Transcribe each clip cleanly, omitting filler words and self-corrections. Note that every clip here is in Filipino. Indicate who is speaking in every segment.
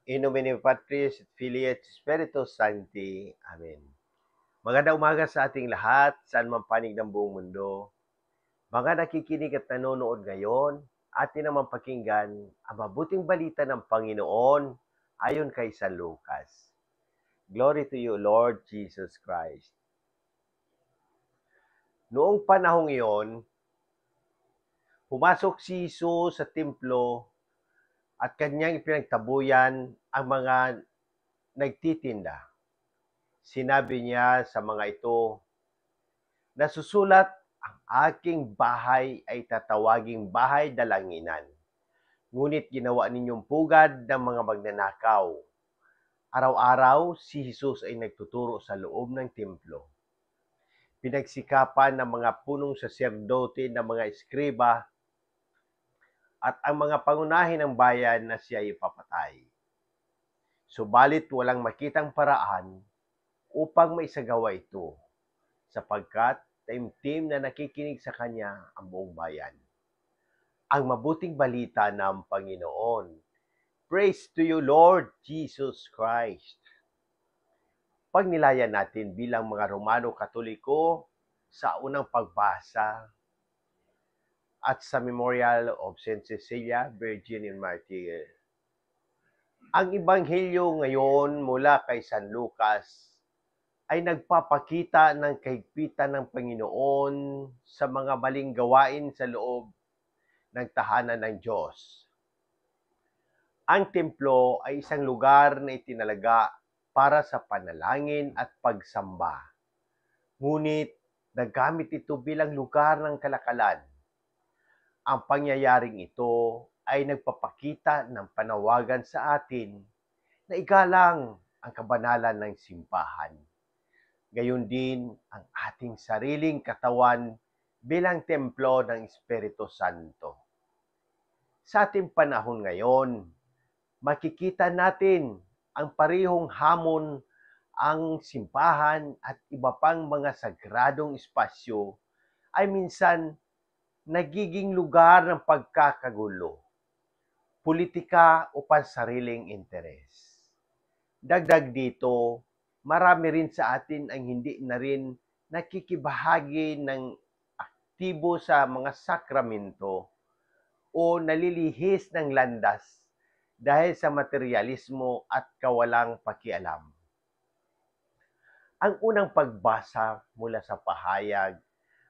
Speaker 1: In nomine Patris et Filii et Spiritus Sancti. Amen. Magandang umaga sa ating lahat, saan man panig ng buong mundo. Mga nakikinig at nanonood ngayon, atin naman pakinggan ang mabuting balita ng Panginoon ayon kay San Lucas. Glory to you, Lord Jesus Christ. Noong panahong iyon, pumasok si Jesus sa templo at kanyang ipinagtabuyan ang mga nagtitinda. Sinabi niya sa mga ito, nasusulat, ang aking bahay ay tatawaging bahay dalanginan. Ngunit ginawa ninyong pugad ng mga magnanakaw. Araw-araw, si Jesus ay nagtuturo sa loob ng templo. Pinagsikapan ng mga punong saserdote ng mga eskriba at ang mga pangunahin ng bayan na siya ipapatay. Subalit walang makitang paraan upang maisagawa ito, sapagkat taimtim na nakikinig sa kanya ang buong bayan. Ang mabuting balita ng Panginoon. Praise to you, Lord Jesus Christ. Pagnilayan natin bilang mga Romano Katoliko sa unang pagbasa at sa Memorial of Saint Cecilia, Virgin and Martyr. Ang Ebanghelyo ngayon mula kay San Lucas ay nagpapakita ng kahigpitan ng Panginoon sa mga maling gawain sa loob ng tahanan ng Diyos. Ang templo ay isang lugar na itinalaga para sa panalangin at pagsamba. Ngunit nagamit ito bilang lugar ng kalakalan. Ang pangyayaring ito ay nagpapakita ng panawagan sa atin na igalang ang kabanalan ng simbahan. Gayon din ang ating sariling katawan bilang templo ng Espiritu Santo. Sa ating panahon ngayon, makikita natin ang parehong hamon ang simbahan at iba pang mga sagradong espasyo ay minsan nagiging lugar ng pagkakagulo, politika o pansariling interes. Dagdag dito, marami rin sa atin ang hindi na rin nakikibahagi ng aktibo sa mga sakramento o nalilihis ng landas dahil sa materialismo at kawalang pakialam. Ang unang pagbasa mula sa pahayag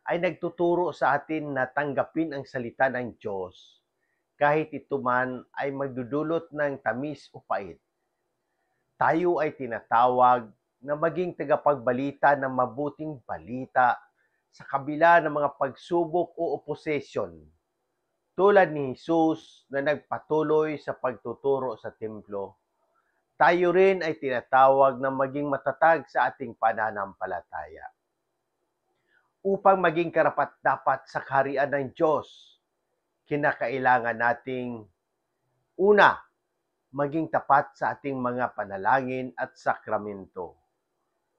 Speaker 1: ay nagtuturo sa atin na tanggapin ang salita ng Diyos kahit ito man ay magdudulot ng tamis o pait. Tayo ay tinatawag na maging tagapagbalita ng mabuting balita sa kabila ng mga pagsubok o opposition. Tulad ni Jesus na nagpatuloy sa pagtuturo sa templo, tayo rin ay tinatawag na maging matatag sa ating pananampalataya. Upang maging karapat-dapat sa kaharian ng Diyos, kinakailangan nating una, maging tapat sa ating mga panalangin at sakramento.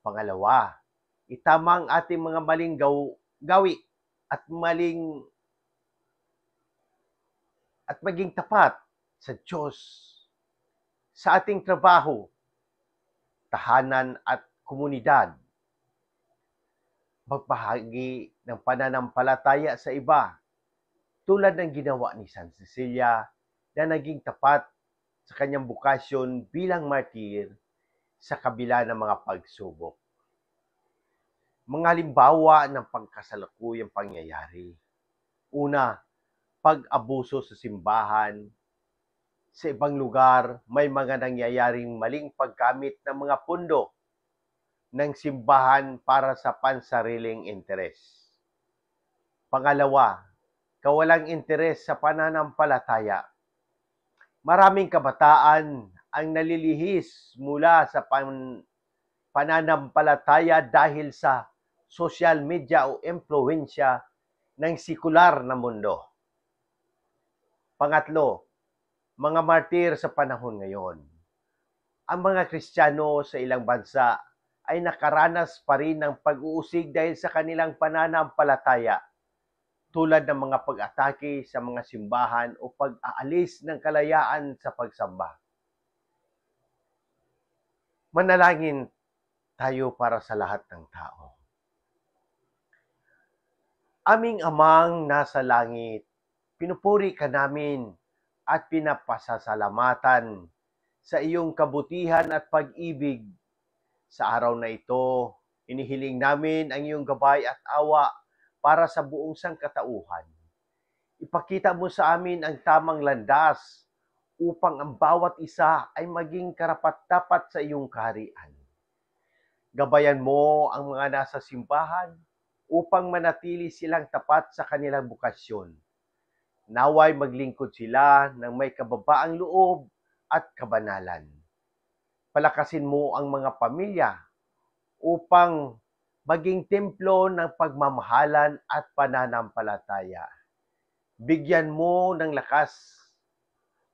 Speaker 1: Pangalawa, itama ang ating mga maling gawi at maging tapat sa Diyos sa ating trabaho, tahanan at komunidad. Magbahagi ng pananampalataya sa iba, tulad ng ginawa ni San Cecilia na naging tapat sa kanyang bukasyon bilang martir sa kabila ng mga pagsubok. Mga halimbawa ng pagkasalukuyang pangyayari. Una, pag-abuso sa simbahan. Sa ibang lugar, may mga nangyayaring maling paggamit ng mga pundo ng simbahan para sa pansariling interes. Pangalawa, kawalang interes sa pananampalataya. Maraming kabataan ang nalilihis mula sa pananampalataya dahil sa social media o impluwensya ng sekular na mundo. Pangatlo, mga martir sa panahon ngayon. Ang mga Kristiyano sa ilang bansa ay nakaranas pa rin ng pag-uusig dahil sa kanilang pananampalataya, tulad ng mga pag-atake sa mga simbahan o pag-aalis ng kalayaan sa pagsamba. Manalangin tayo para sa lahat ng tao. Aming Amang nasa langit, pinupuri ka namin at pinapasasalamatan sa iyong kabutihan at pag-ibig. Sa araw na ito, inihiling namin ang iyong gabay at awa para sa buong sangkatauhan. Ipakita mo sa amin ang tamang landas upang ang bawat isa ay maging karapat-dapat sa iyong kaharian. Gabayan mo ang mga nasa simbahan upang manatili silang tapat sa kanilang bukasyon. Naway maglingkod sila ng may kababaang loob at kabanalan. Palakasin mo ang mga pamilya upang maging templo ng pagmamahalan at pananampalataya. Bigyan mo ng lakas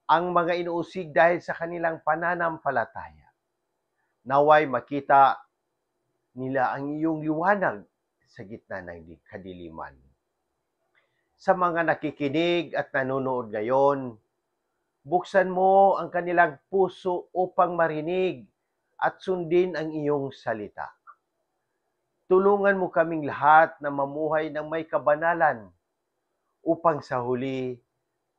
Speaker 1: ang mga inuusig dahil sa kanilang pananampalataya. Naway makita nila ang iyong liwanag sa gitna ng kadiliman. Sa mga nakikinig at nanonood ngayon, buksan mo ang kanilang puso upang marinig at sundin ang iyong salita. Tulungan mo kaming lahat na mamuhay ng may kabanalan upang sa huli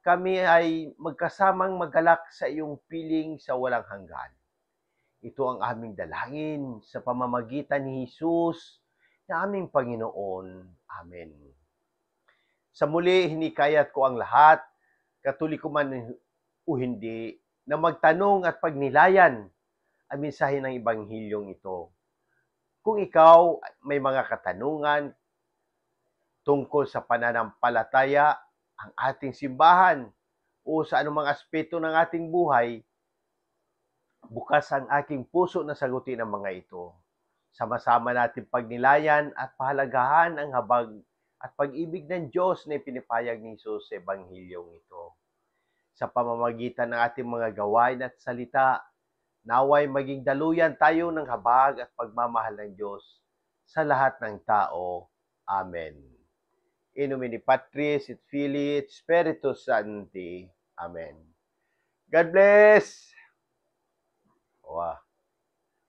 Speaker 1: kami ay magkasamang magalak sa iyong piling sa walang hanggan. Ito ang aming dalangin sa pamamagitan ni Jesus na aming Panginoon. Amen. Sa muli, hinikayat ko ang lahat, Katoliko man o hindi, na magtanong at pagnilayan ang mensahe ng Ebanghilyong ito. Kung ikaw may mga katanungan tungkol sa pananampalataya, ang ating simbahan, o sa anumang aspeto ng ating buhay, bukas ang aking puso na sagutin ang mga ito. Sama-sama natin pagnilayan at pahalagahan ang habag at pag-ibig ng Diyos na ipinapahayag ni Jesus sa Ebanghilyong ito. Sa pamamagitan ng ating mga gawain at salita, naway maging daluyan tayo ng habag at pagmamahal ng Diyos sa lahat ng tao. Amen. In nomine Patris et Filii et Spiritus Sancti. Amen. God bless! Wow.